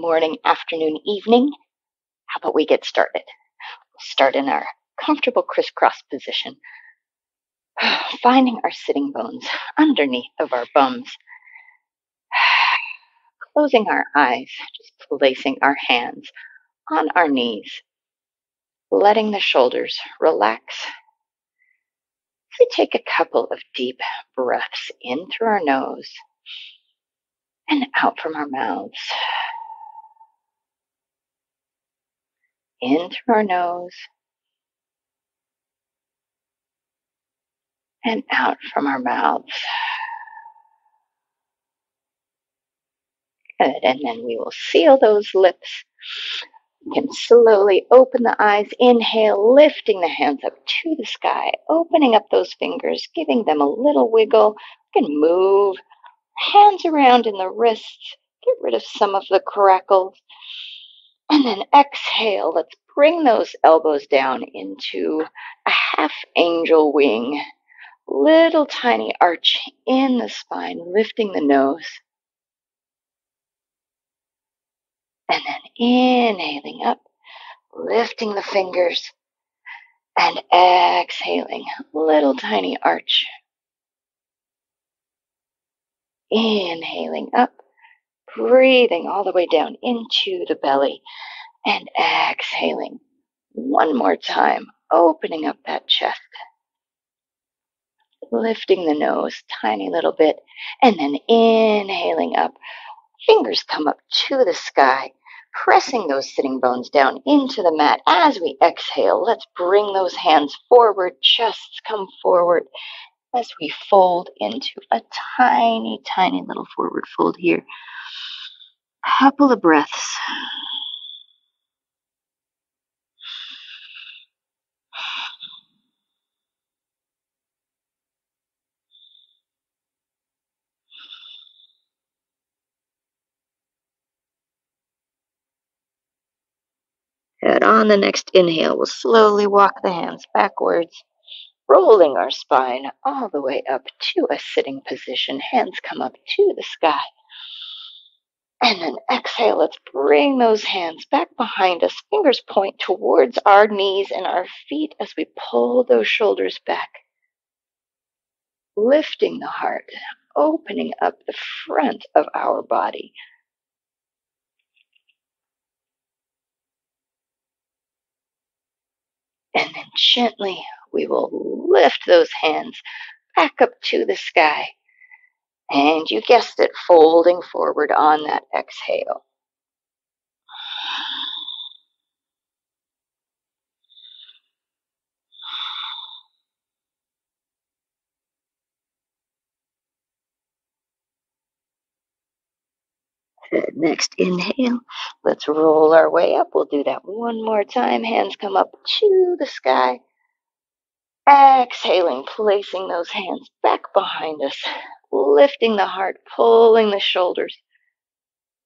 morning, afternoon, evening. How about we get started? We'll start in our comfortable crisscross position, finding our sitting bones underneath of our bums, closing our eyes, just placing our hands on our knees, letting the shoulders relax. We take a couple of deep breaths in through our nose and out from our mouths. In through our nose and out from our mouths. Good, and then we will seal those lips. You can slowly open the eyes, inhale, lifting the hands up to the sky, opening up those fingers, giving them a little wiggle. You can move hands around in the wrists, get rid of some of the crackles. And then exhale, let's bring those elbows down into a half angel wing. Little tiny arch in the spine, lifting the nose. And then inhaling up, lifting the fingers, and exhaling, little tiny arch. Inhaling up, breathing all the way down into the belly, and exhaling. One more time, opening up that chest. Lifting the nose, tiny little bit, and then inhaling up. Fingers come up to the sky, pressing those sitting bones down into the mat. As we exhale, let's bring those hands forward, chests come forward as we fold into a tiny, tiny little forward fold here. Couple of breaths. And on the next inhale, we'll slowly walk the hands backwards, rolling our spine all the way up to a sitting position. Hands come up to the sky. And then exhale, let's bring those hands back behind us. Fingers point towards our knees and our feet as we pull those shoulders back. Lifting the heart, opening up the front of our body. And then gently, we will lift those hands back up to the sky. And you guessed it, folding forward on that exhale. Good. Next inhale, let's roll our way up. We'll do that one more time. Hands come up to the sky. Exhaling, placing those hands back behind us, lifting the heart, pulling the shoulders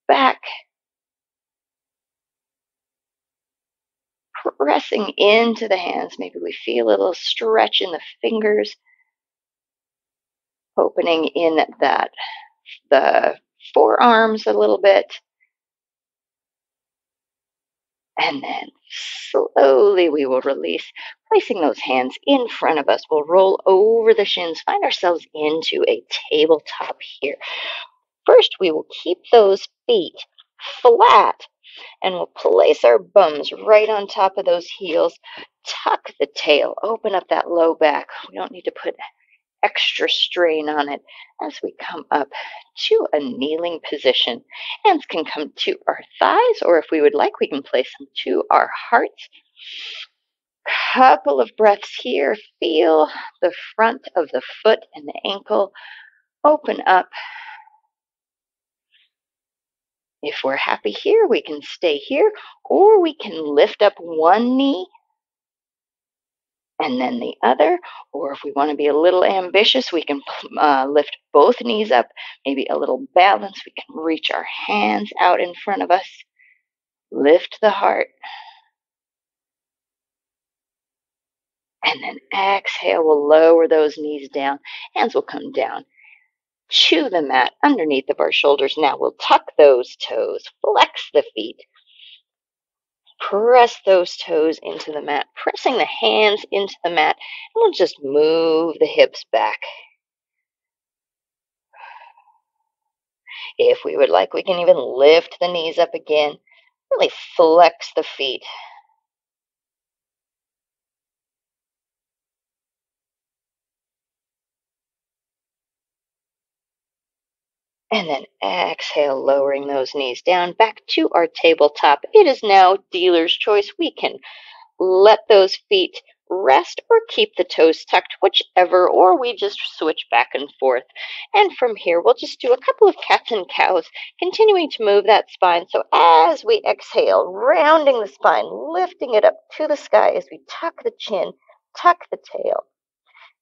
back, pressing into the hands. Maybe we feel a little stretch in the fingers, opening in the forearms a little bit. And then slowly we will release, placing those hands in front of us. We'll roll over the shins, find ourselves into a tabletop here. First, we will keep those feet flat and we'll place our bums right on top of those heels. Tuck the tail, open up that low back. We don't need to put extra strain on it as we come up to a kneeling position. Hands can come to our thighs, or if we would like, we can place them to our hearts. Couple of breaths here. Feel the front of the foot and the ankle open up. If we're happy here, we can stay here, or we can lift up one knee and then the other, or if we want to be a little ambitious, we can lift both knees up, maybe a little balance. We can reach our hands out in front of us, lift the heart, and then exhale. We'll lower those knees down. Hands will come down to the mat underneath of our shoulders. Now we'll tuck those toes, flex the feet, press those toes into the mat, pressing the hands into the mat, and we'll just move the hips back. If we would like, we can even lift the knees up again, really flex the feet. And then exhale, lowering those knees down back to our tabletop. It is now dealer's choice. We can let those feet rest or keep the toes tucked, whichever, or we just switch back and forth. And from here, we'll just do a couple of cats and cows, continuing to move that spine. So as we exhale, rounding the spine, lifting it up to the sky as we tuck the chin, tuck the tail.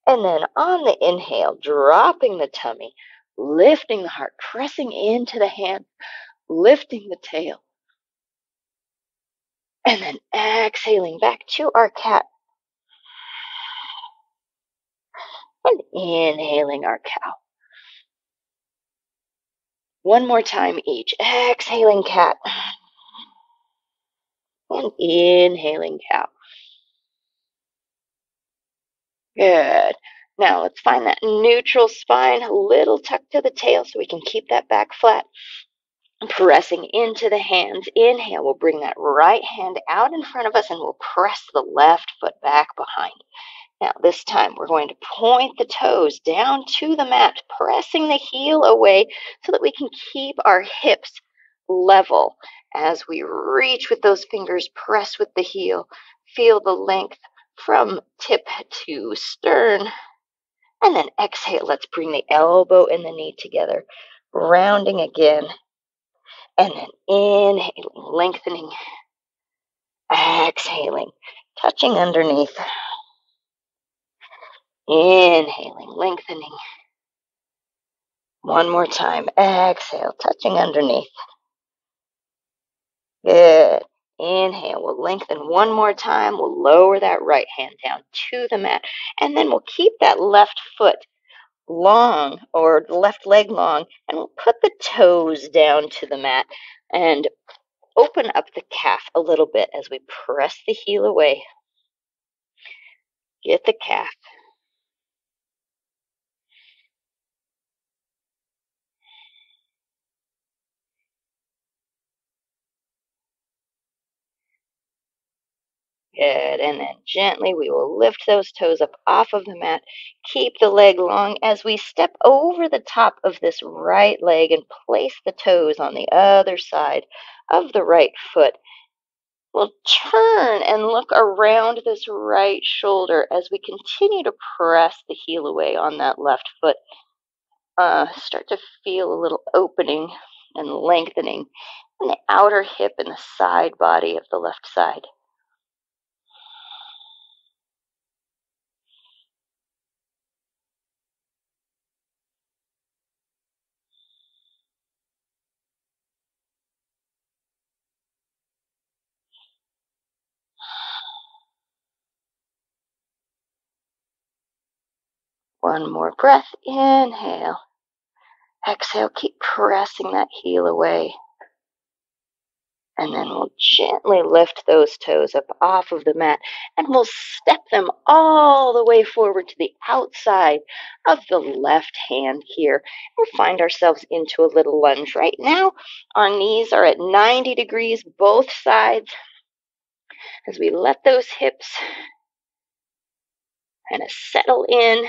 And then on the inhale, dropping the tummy, lifting the heart, pressing into the hand, lifting the tail. And then exhaling back to our cat. And inhaling our cow. One more time each. Exhaling cat. And inhaling cow. Good. Now let's find that neutral spine, a little tuck to the tail so we can keep that back flat. Pressing into the hands. Inhale, we'll bring that right hand out in front of us and we'll press the left foot back behind. Now this time we're going to point the toes down to the mat, pressing the heel away so that we can keep our hips level. As we reach with those fingers, press with the heel, feel the length from tip to stern. And then exhale, let's bring the elbow and the knee together, rounding again. And then inhaling, lengthening, exhaling, touching underneath. Inhaling, lengthening. One more time. Exhale, touching underneath. Good. Inhale, we'll lengthen one more time. We'll lower that right hand down to the mat. And then we'll keep that left foot long, or the left leg long, and we'll put the toes down to the mat and open up the calf a little bit as we press the heel away. Get the calf. Good. And then gently we will lift those toes up off of the mat. Keep the leg long as we step over the top of this right leg and place the toes on the other side of the right foot. We'll turn and look around this right shoulder as we continue to press the heel away on that left foot. Start to feel a little opening and lengthening in the outer hip and the side body of the left side. One more breath. Inhale. Exhale. Keep pressing that heel away. And then we'll gently lift those toes up off of the mat and we'll step them all the way forward to the outside of the left hand here. We'll find ourselves into a little lunge. Right now, our knees are at 90 degrees, both sides, as we let those hips kind of settle in.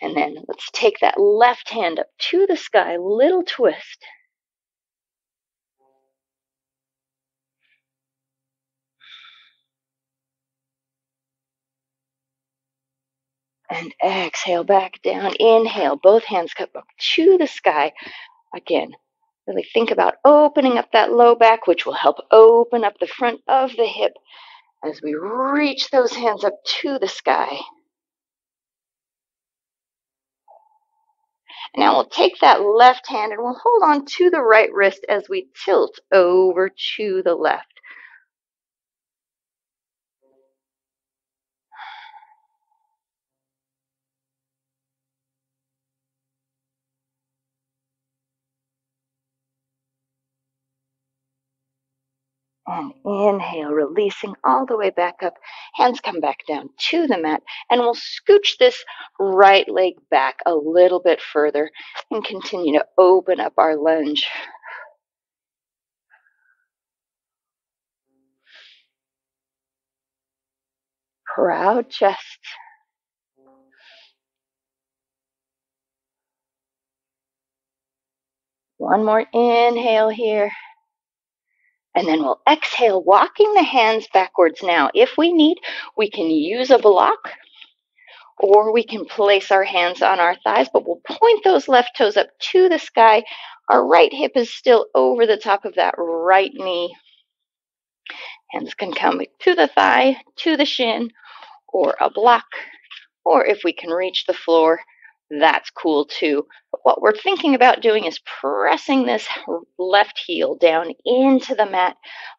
And then let's take that left hand up to the sky, little twist. And exhale back down. Inhale, both hands come up to the sky. Again, really think about opening up that low back, which will help open up the front of the hip as we reach those hands up to the sky. Now we'll take that left hand and we'll hold on to the right wrist as we tilt over to the left. And inhale, releasing all the way back up. Hands come back down to the mat, and we'll scooch this right leg back a little bit further and continue to open up our lunge. Proud chest. One more inhale here. And then we'll exhale, walking the hands backwards now. If we need, we can use a block, or we can place our hands on our thighs, but we'll point those left toes up to the sky. Our right hip is still over the top of that right knee. Hands can come to the thigh, to the shin, or a block. Or if we can reach the floor, that's cool too. But what we're thinking about doing is pressing this left heel down into the mat,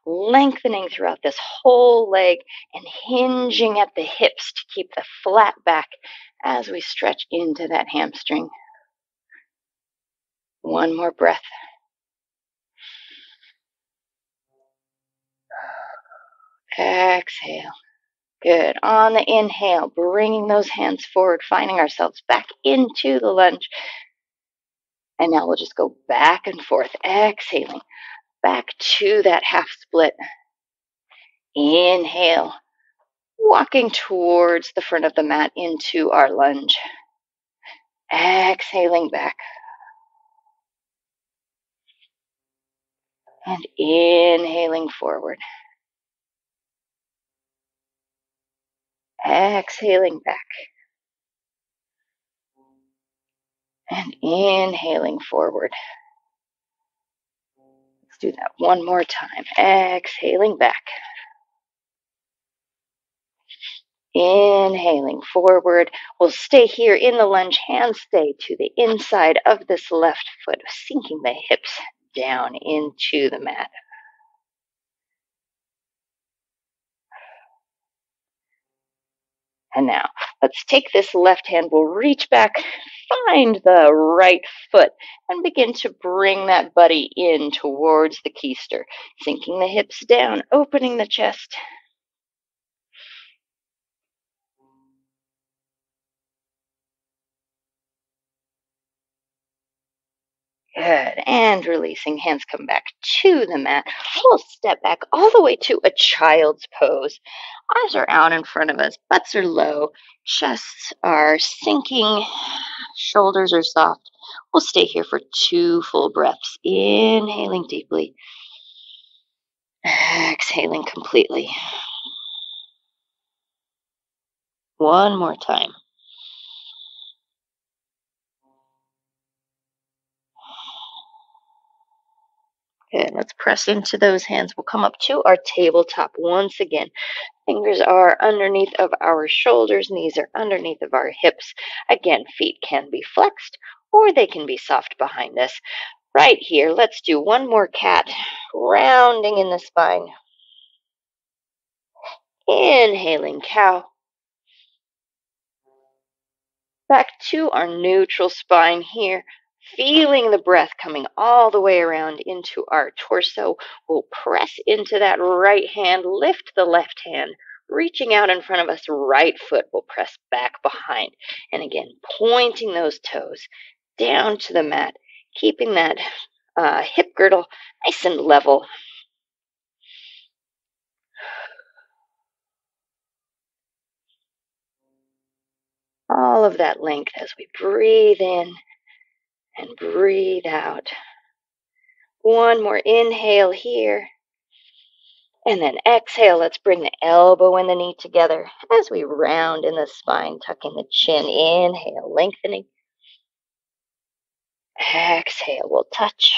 lengthening throughout this whole leg and hinging at the hips to keep the flat back as we stretch into that hamstring. One more breath. Exhale. Good. On the inhale, bringing those hands forward, finding ourselves back into the lunge. And now we'll just go back and forth, exhaling back to that half split. Inhale, walking towards the front of the mat into our lunge. Exhaling back. And inhaling forward. Exhaling back. And inhaling forward. Let's do that one more time. Exhaling back. Inhaling forward. We'll stay here in the lunge. Hands stay to the inside of this left foot, sinking the hips down into the mat. And now, let's take this left hand, we'll reach back, find the right foot, and begin to bring that buddy in towards the keister, sinking the hips down, opening the chest. Good, and releasing, hands come back to the mat. We'll step back all the way to a child's pose. Arms are out in front of us, butts are low, chests are sinking, shoulders are soft. We'll stay here for 2 full breaths, inhaling deeply, exhaling completely. One more time. Good, let's press into those hands. We'll come up to our tabletop once again. Fingers are underneath of our shoulders, knees are underneath of our hips. Again, feet can be flexed or they can be soft behind us. Right here, let's do one more cat, rounding in the spine. Inhaling cow. Back to our neutral spine here. Feeling the breath coming all the way around into our torso. We'll press into that right hand, lift the left hand, reaching out in front of us, right foot will press back behind. And again, pointing those toes down to the mat, keeping that hip girdle nice and level. All of that length as we breathe in and breathe out. One more inhale here. And then exhale, let's bring the elbow and the knee together as we round in the spine, tucking the chin. Inhale, lengthening. Exhale, we'll touch.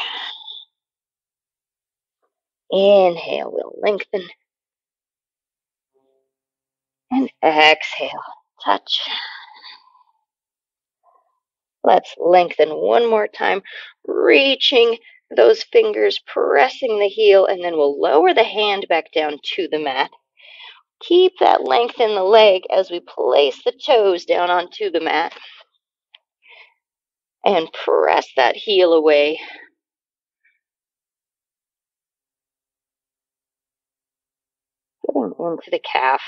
Inhale, we'll lengthen. And exhale, touch. Let's lengthen one more time, reaching those fingers, pressing the heel, and then we'll lower the hand back down to the mat. Keep that length in the leg as we place the toes down onto the mat. And press that heel away. getting into the calf.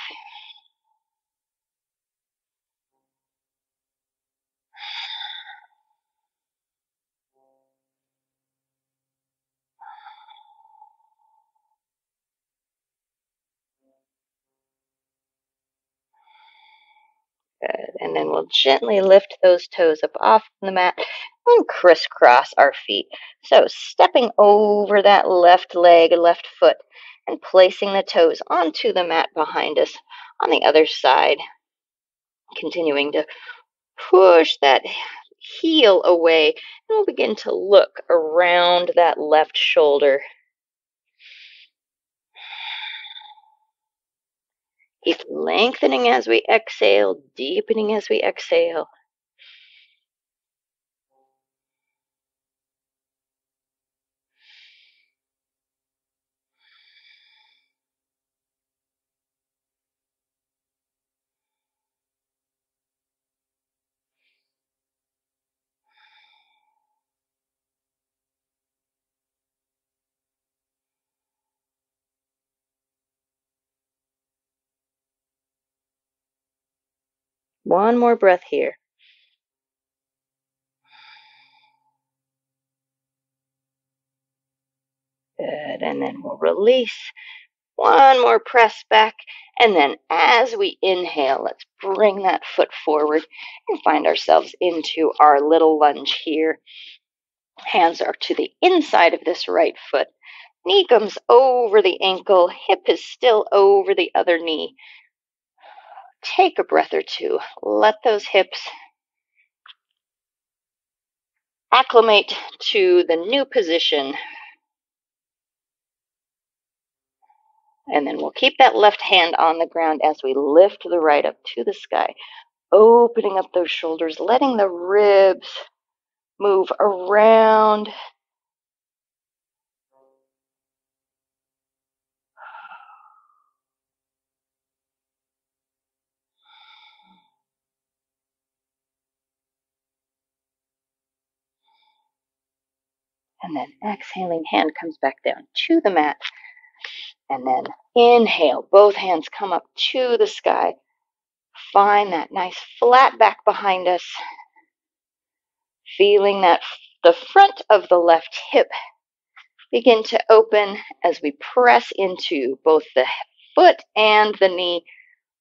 Good. And then we'll gently lift those toes up off the mat and crisscross our feet. So stepping over that left leg, left foot, and placing the toes onto the mat behind us on the other side. Continuing to push that heel away, and we'll begin to look around that left shoulder. Keep lengthening as we exhale, deepening as we exhale. One more breath here. Good. And then we'll release. One more press back. And then as we inhale, let's bring that foot forward and find ourselves into our little lunge here. Hands are to the inside of this right foot. Knee comes over the ankle. Hip is still over the other knee. Take a breath or two. Let those hips acclimate to the new position. And then we'll keep that left hand on the ground as we lift the right up to the sky, opening up those shoulders, letting the ribs move around. And then exhaling, hand comes back down to the mat. And then inhale, both hands come up to the sky. Find that nice flat back behind us. Feeling that the front of the left hip begin to open as we press into both the foot and the knee.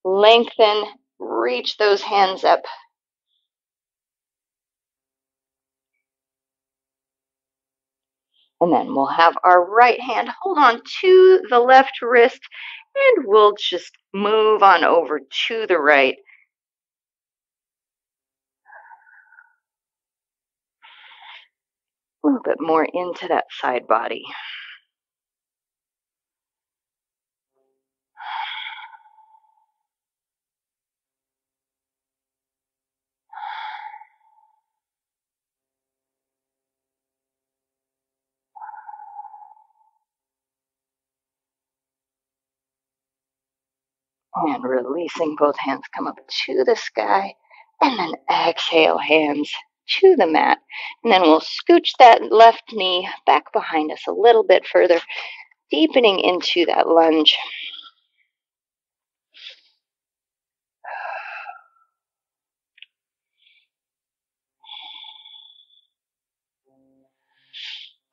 Lengthen, reach those hands up. And then we'll have our right hand hold on to the left wrist, and we'll just move on over to the right. A little bit more into that side body. And releasing, both hands come up to the sky. And then exhale, hands to the mat. And then we'll scooch that left knee back behind us a little bit further, deepening into that lunge.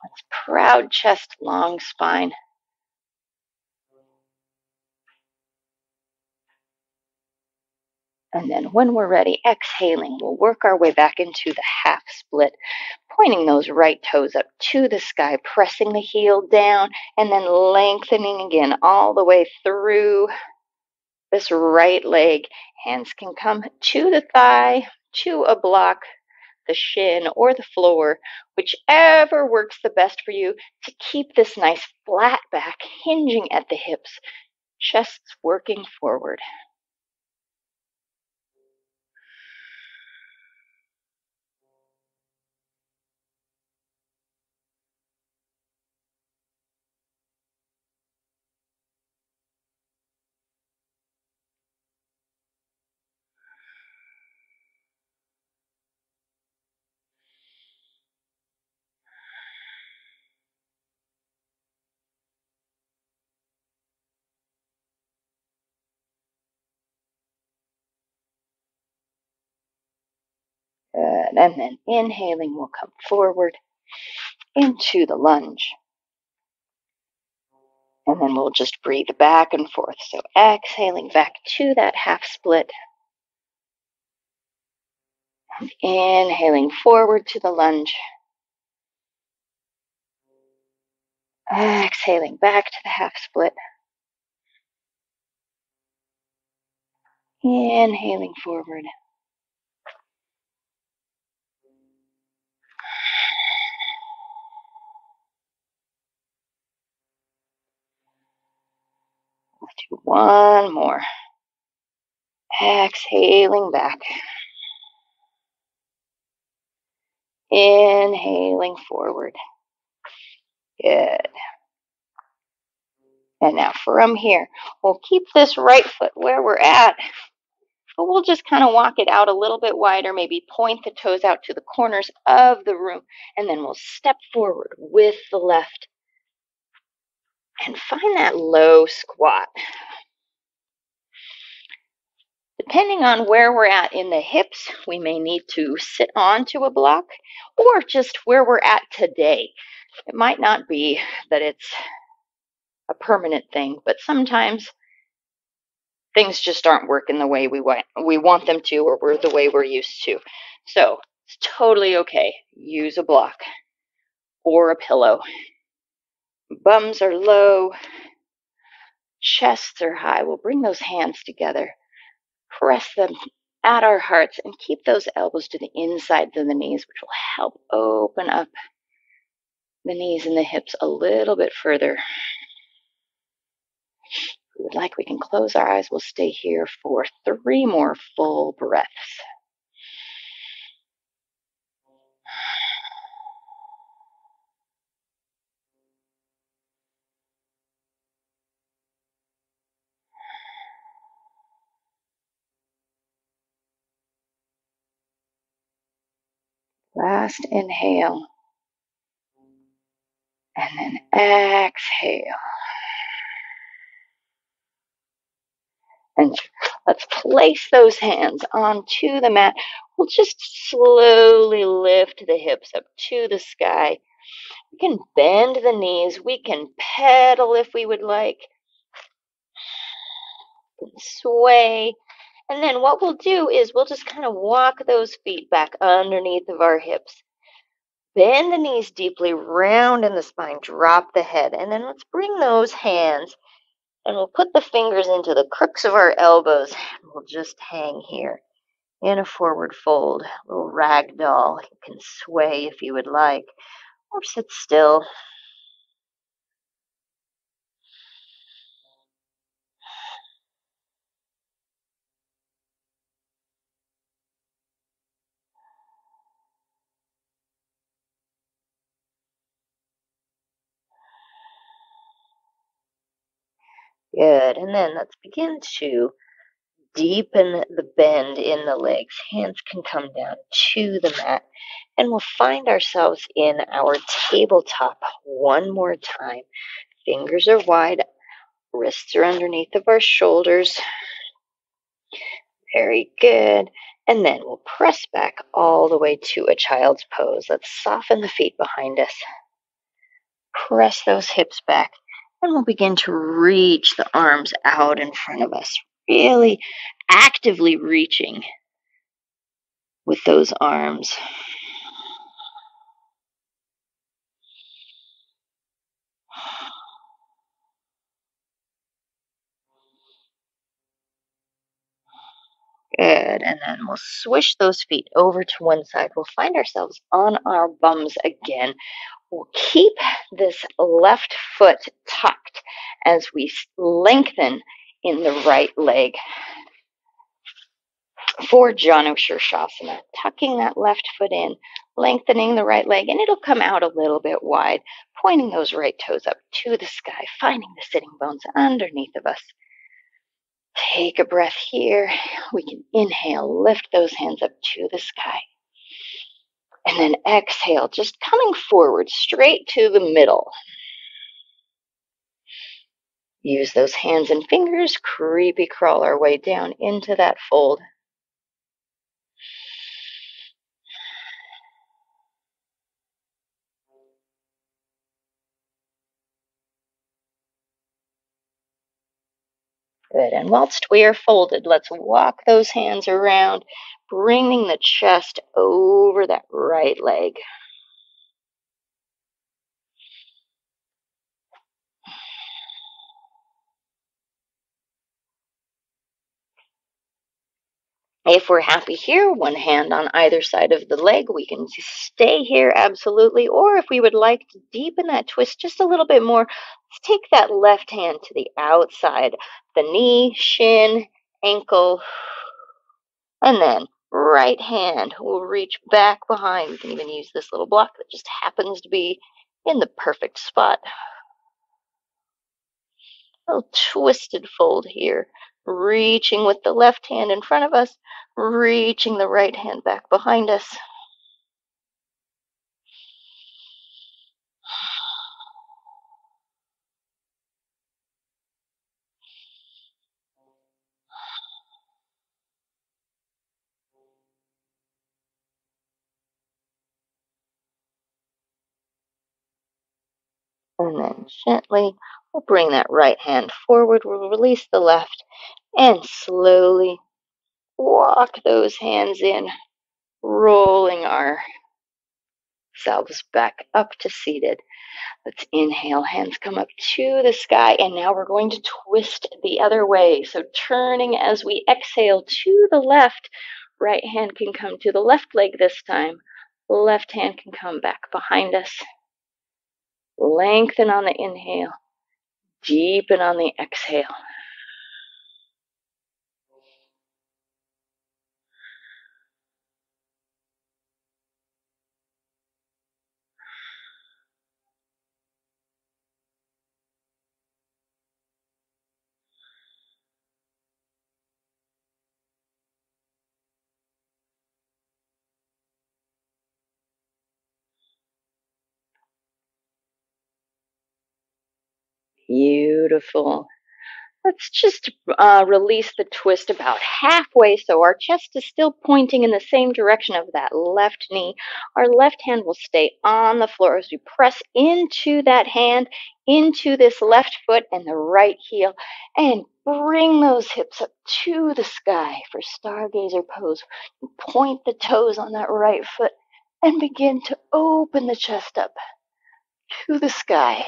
Let's proud chest, long spine. And then when we're ready, exhaling, we'll work our way back into the half split, pointing those right toes up to the sky, pressing the heel down, and then lengthening again all the way through this right leg. Hands can come to the thigh, to a block, the shin, or the floor, whichever works the best for you to keep this nice flat back, hinging at the hips, chests working forward. And then inhaling, we'll come forward into the lunge. And then we'll just breathe back and forth. So exhaling back to that half split. And inhaling forward to the lunge. Exhaling back to the half split. Inhaling forward. Let's do one more. Exhaling back. Inhaling forward. Good. And now from here, we'll keep this right foot where we're at, but we'll just kind of walk it out a little bit wider, maybe point the toes out to the corners of the room, and then we'll step forward with the left and find that low squat. Depending on where we're at in the hips, we may need to sit onto a block or just where we're at today. It might not be that it's a permanent thing, but sometimes things just aren't working the way we want them to, or the way we're used to. So it's totally okay. Use a block or a pillow. Bums are low, chests are high. We'll bring those hands together, press them at our hearts, and keep those elbows to the insides of the knees, which will help open up the knees and the hips a little bit further. If we would like, we can close our eyes. We'll stay here for 3 more full breaths. Last inhale. And then exhale. And let's place those hands onto the mat. We'll just slowly lift the hips up to the sky. We can bend the knees. We can pedal if we would like. Sway. And then what we'll do is we'll just kind of walk those feet back underneath of our hips. Bend the knees deeply, round in the spine, drop the head. And then let's bring those hands and we'll put the fingers into the crooks of our elbows. We'll just hang here in a forward fold, a little rag doll. You can sway if you would like, or sit still. Good. And then let's begin to deepen the bend in the legs. Hands can come down to the mat. And we'll find ourselves in our tabletop one more time. Fingers are wide, wrists are underneath of our shoulders. Very good. And then we'll press back all the way to a child's pose. Let's soften the feet behind us. Press those hips back. And we'll begin to reach the arms out in front of us. Really actively reaching with those arms. Good. And then we'll swish those feet over to one side. We'll find ourselves on our bums again. We'll keep this left foot tucked as we lengthen in the right leg for Janu Shirshasana. Tucking that left foot in, lengthening the right leg, and it'll come out a little bit wide, pointing those right toes up to the sky, finding the sitting bones underneath of us. Take a breath here. We can inhale, lift those hands up to the sky. And then exhale, just coming forward, straight to the middle. Use those hands and fingers, creepy crawl our way down into that fold. Good. And whilst we are folded, let's walk those hands around, bringing the chest over that right leg. If we're happy here, one hand on either side of the leg, we can stay here absolutely. Or if we would like to deepen that twist just a little bit more, let's take that left hand to the outside, the knee, shin, ankle, and then right hand will reach back behind. We can even use this little block that just happens to be in the perfect spot. A little twisted fold here, reaching with the left hand in front of us, reaching the right hand back behind us. And then gently, we'll bring that right hand forward. We'll release the left and slowly walk those hands in, rolling ourselves back up to seated. Let's inhale, hands come up to the sky, and now we're going to twist the other way. So turning as we exhale to the left, right hand can come to the left leg this time. Left hand can come back behind us. Lengthen on the inhale, deepen on the exhale. Beautiful. Let's just release the twist about halfway so our chest is still pointing in the same direction of that left knee. Our left hand will stay on the floor as we press into that hand, into this left foot and the right heel, and bring those hips up to the sky for Stargazer Pose. Point the toes on that right foot and begin to open the chest up to the sky.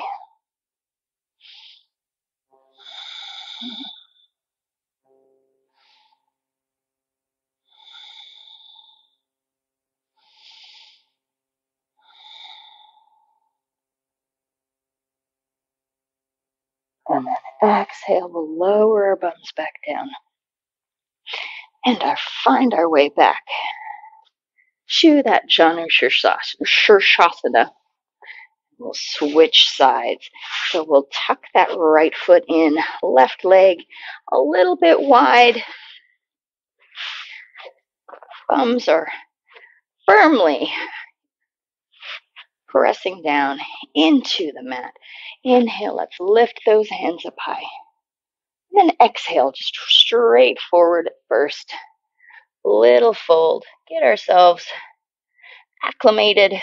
And then exhale, we'll lower our bums back down. And find our way back to that Janu Shirshasana. We'll switch sides. So we'll tuck that right foot in, left leg a little bit wide. Thumbs are firmly pressing down into the mat. Inhale, let's lift those hands up high. And then exhale, just straight forward first. Little fold. Get ourselves acclimated.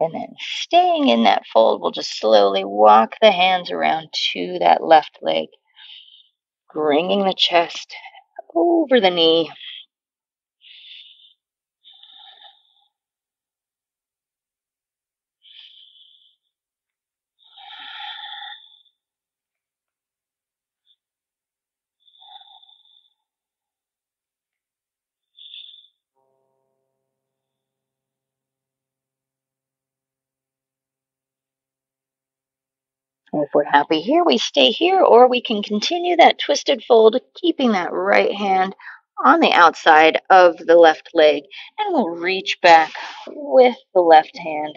And then staying in that fold, we'll just slowly walk the hands around to that left leg, bringing the chest over the knee. If we're happy here, we stay here, or we can continue that twisted fold, keeping that right hand on the outside of the left leg, and we'll reach back with the left hand.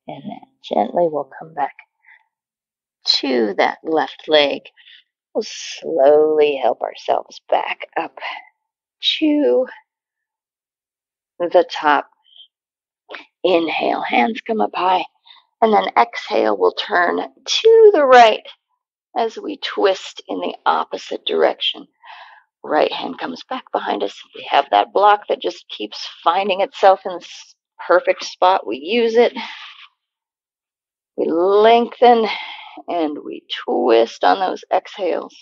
And then gently we'll come back to that left leg. We'll slowly help ourselves back up to the top. Inhale, hands come up high. And then exhale, we'll turn to the right as we twist in the opposite direction. Right hand comes back behind us. We have that block that just keeps finding itself in this perfect spot. We use it. We lengthen and we twist on those exhales.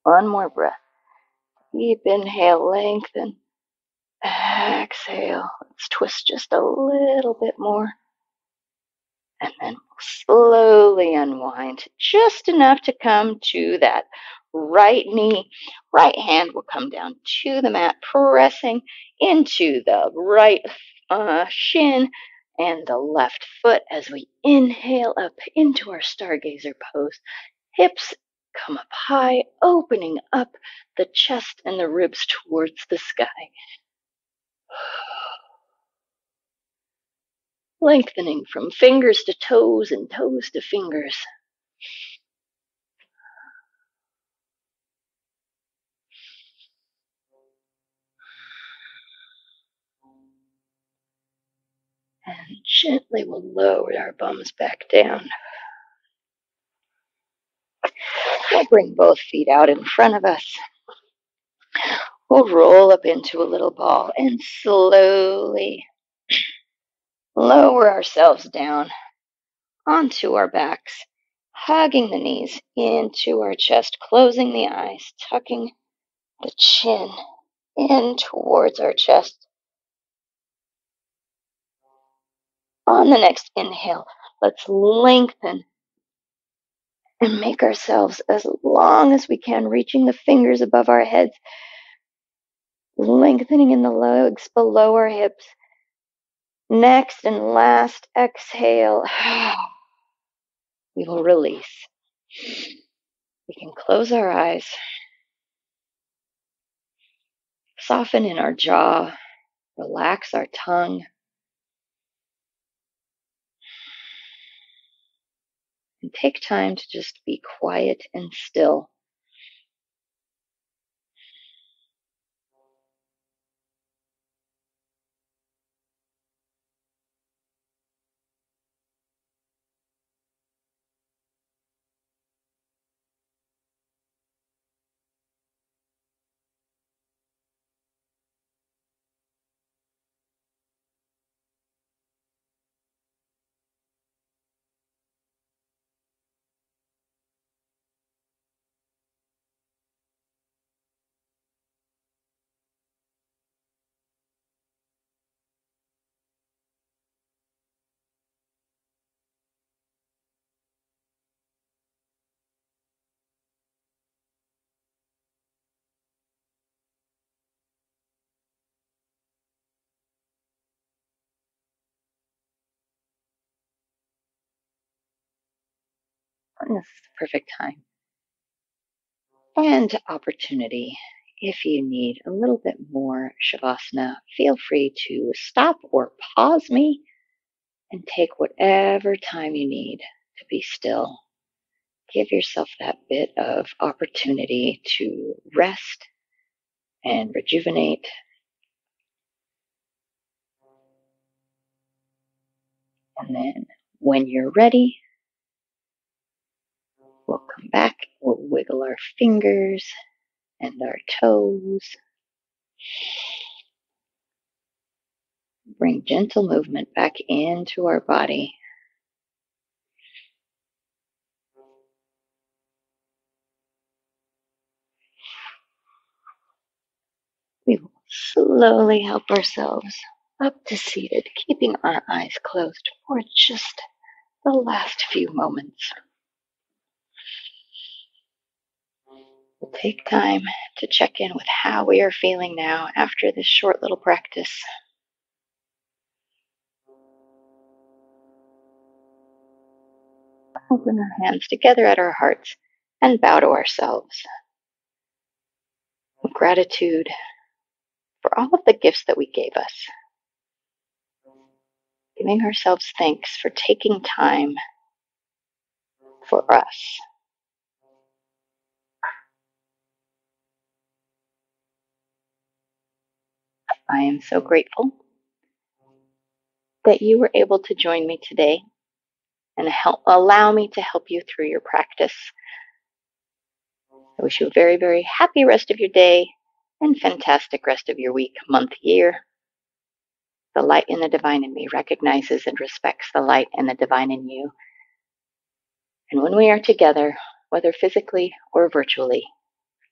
One more breath. Deep inhale, lengthen. Exhale. Let's twist just a little bit more. And then slowly unwind just enough to come to that right knee. Right hand will come down to the mat, pressing into the right shin and the left foot as we inhale up into our Stargazer Pose. Hips come up high, opening up the chest and the ribs towards the sky. Lengthening from fingers to toes and toes to fingers. And gently we'll lower our bums back down. We'll bring both feet out in front of us. We'll roll up into a little ball and slowly lower ourselves down onto our backs, hugging the knees into our chest, closing the eyes, tucking the chin in towards our chest. On the next inhale, let's lengthen and make ourselves as long as we can, reaching the fingers above our heads, lengthening in the legs below our hips. Next and last exhale, we will release. We can close our eyes, soften in our jaw, relax our tongue, and take time to just be quiet and still. And this is the perfect time and opportunity. If you need a little bit more Shavasana, feel free to stop or pause me and take whatever time you need to be still. Give yourself that bit of opportunity to rest and rejuvenate. And then when you're ready, we'll come back, we'll wiggle our fingers and our toes. Bring gentle movement back into our body. We will slowly help ourselves up to seated, keeping our eyes closed for just the last few moments. We'll take time to check in with how we are feeling now after this short little practice. Open our hands together at our hearts and bow to ourselves. With gratitude for all of the gifts that we gave us. Giving ourselves thanks for taking time for us. I am so grateful that you were able to join me today and allow me to help you through your practice. I wish you a very, very happy rest of your day and fantastic rest of your week, month, year. The light in the divine in me recognizes and respects the light and the divine in you. And when we are together, whether physically or virtually,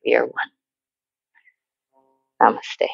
we are one. Namaste.